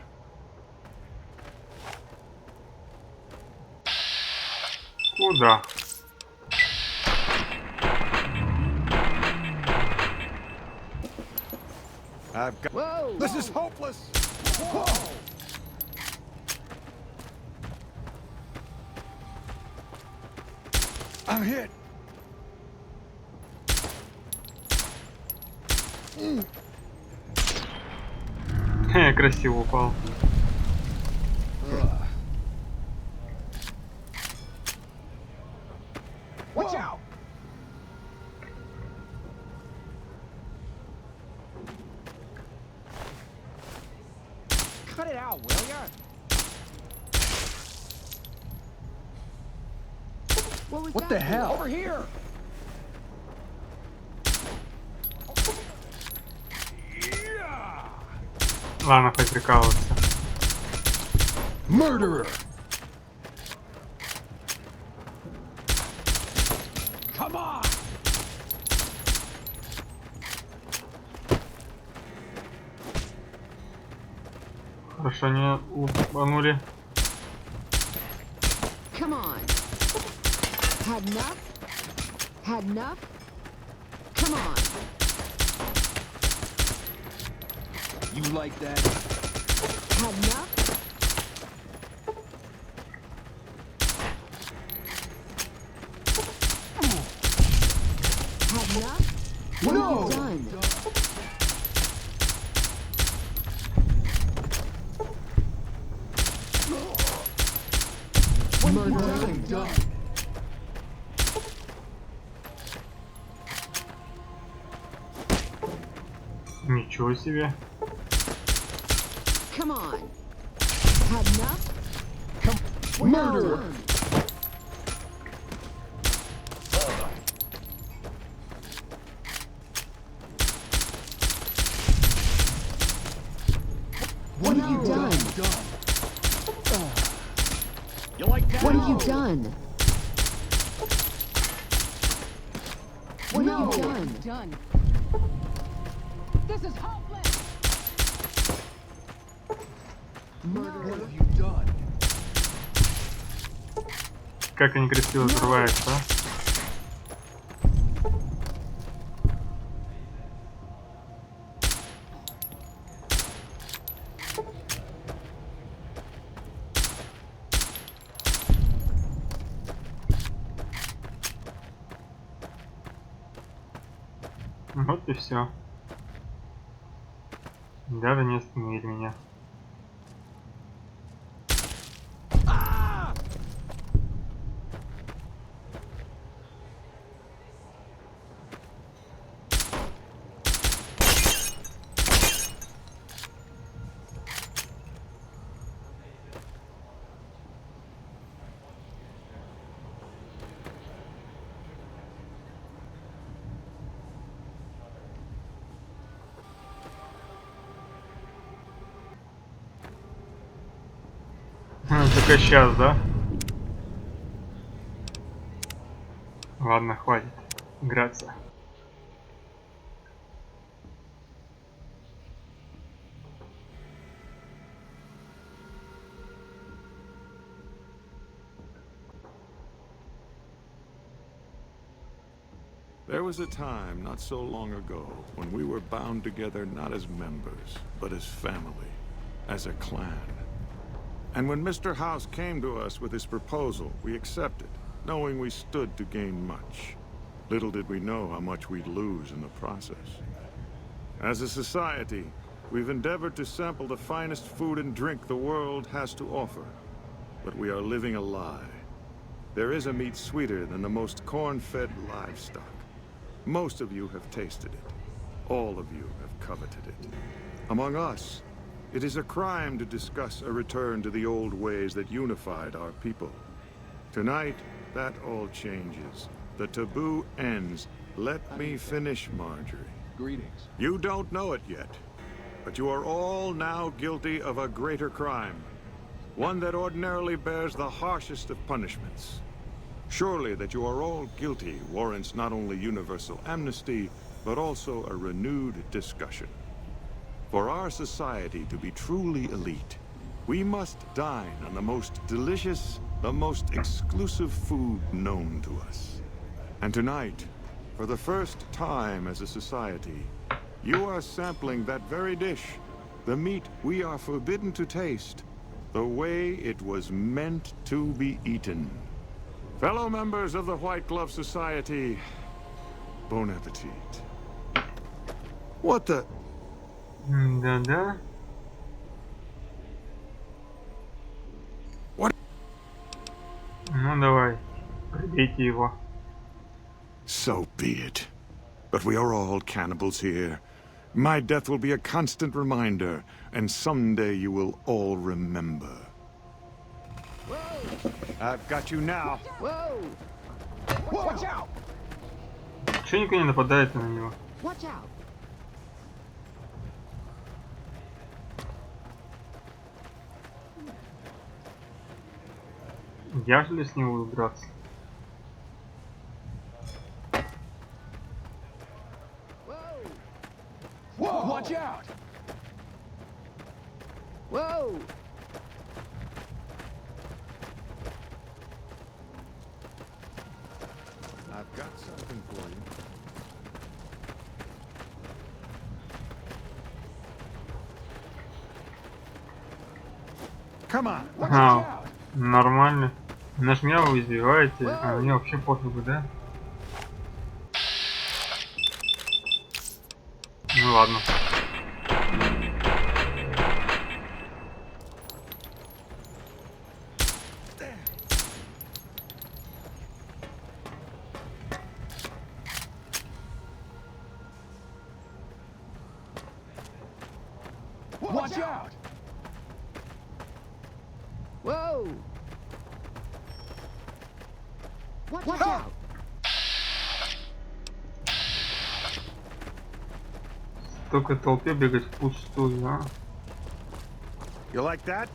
A: Куда?
G: I've got... Whoa! This is hopeless! Whoa! I'm hit!
A: Красиво упал.
J: Watch out! Cut it out, will ya?
K: What the hell?
J: Over here!
A: Ладно, хоть прикалываться.
K: Murderer!
J: Come on!
A: Хорошо, не лупанули.
L: Come on. Had enough? Had enough? Come on.
K: You like that?
L: Had enough? Had enough? What have you done? What have you done?
A: Ничего себе.
L: Come on. Had enough? Come. Murder. What have you done?
K: You like that?
L: What have you done? What have you done? This is hopeless. Murder.
K: What have you done?
A: Как они красиво взрываются, а? Вот и все. Даже не остановили меня. Только сейчас, да? Ладно, хватит играться.
G: There was a time not so long ago when we were bound together not as members, but as family, as a clan. And when Mr. House came to us with his proposal, we accepted, knowing we stood to gain much. Little did we know how much we'd lose in the process. As a society, we've endeavored to sample the finest food and drink the world has to offer. But we are living a lie. There is a meat sweeter than the most corn-fed livestock. Most of you have tasted it. All of you have coveted it. Among us, it is a crime to discuss a return to the old ways that unified our people. Tonight, that all changes. The taboo ends. Let me finish, Marjorie.
K: Greetings.
G: You don't know it yet, but you are all now guilty of a greater crime. One that ordinarily bears the harshest of punishments. Surely that you are all guilty warrants not only universal amnesty, but also a renewed discussion. For our society to be truly elite, we must dine on the most delicious, the most exclusive food known to us. And tonight, for the first time as a society, you are sampling that very dish, the meat we are forbidden to taste, the way it was meant to be eaten. Fellow members of the White Glove Society, bon appetit. What the...
A: Да-да.
G: What?
A: Ну давай, прибейте его.
G: So be it. But we are all cannibals here. My death will be a constant reminder, and someday you will all remember.
L: Whoa!
G: I've got you now.
L: Whoa! Watch out!
A: Чего никто не нападает на него?
L: Watch out!
A: Я же ли с него буду драться?
L: Whoa!
K: Watch out!
L: Whoa!
A: А, нормально. Наш меня вы избиваете, а мне вообще пофигу, да? Ну ладно.
L: Watch out! Whoa! Watch out!
A: Только толпе бегать впустую, а?
G: You like that?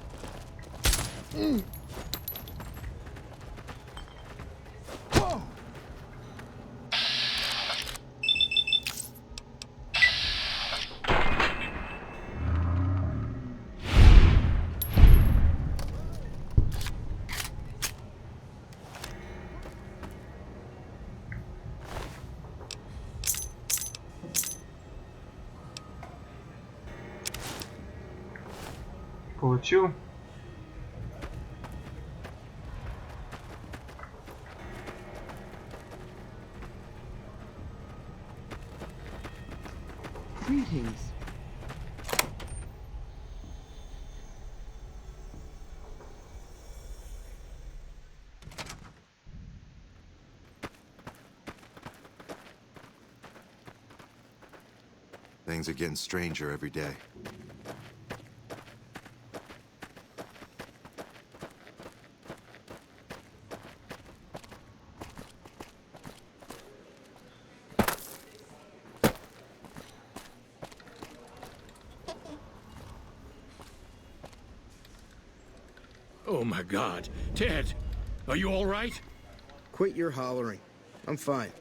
A: Получил.
L: Greetings.
I: Things are getting stranger every day.
B: Oh my God. Ted, are you all right?
J: Quit your hollering. I'm fine.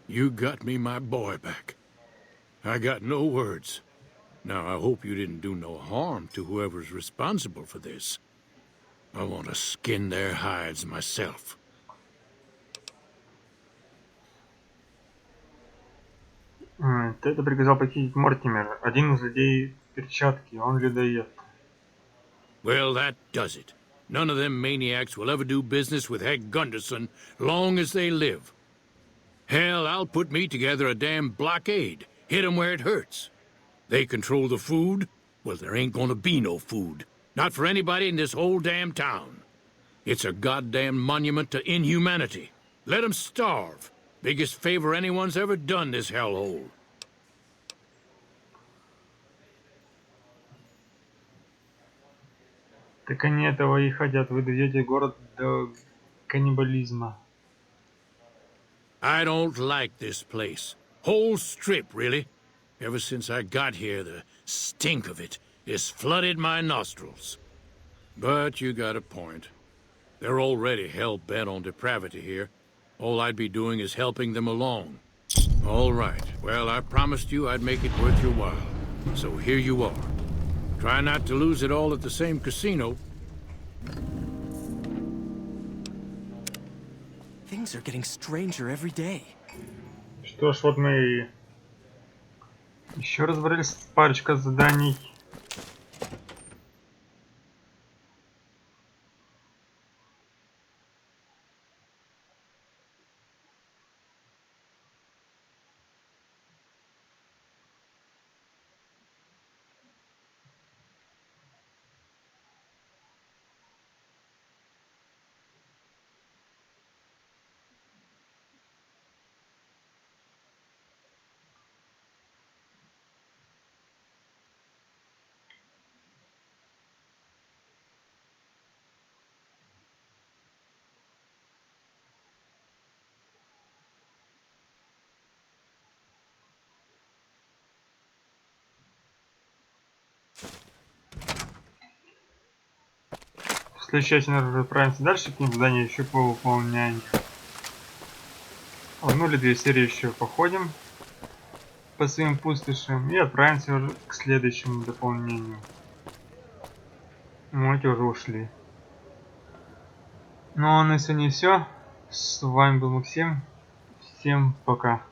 B: You got me my boy back. I got no words. Now, I hope you didn't do no harm to whoever's responsible for this. I want to skin their hides myself.
A: Ты приказал похитить Мортимера. Один из людей в перчатке, он людоед.
B: Well, that does it. None of them maniacs will ever do business with Heck Gunderson long as they live. Hell, I'll put me together a damn blockade. Hit 'em where it hurts. They control the food? Well, there ain't gonna be no food. Not for anybody in this whole damn town. It's a goddamn monument to inhumanity. Let 'em starve. Biggest favor anyone's ever done this hellhole.
A: Так они этого и хотят. Вы доведете город до каннибализма.
B: I don't like this place. Whole strip, really. Ever since I got here, the stink of it has flooded my nostrils. But you got a point. They're already hell-bent on depravity here. All I'd be doing is helping them along. All right. Well, I promised you I'd make it worth your while. So here you are. Try not to lose it all at the same casino.
M: Things are getting stranger every day.
A: Что ж, вот мы и еще разобрались с парочкой заданий. В следующей части, наверное, отправимся дальше, какие задания еще повыполняем. Одну или две серии еще походим по своим пустошам и отправимся уже к следующему дополнению. Ну, эти уже ушли. Ну а на сегодня все. С вами был Максим. Всем пока.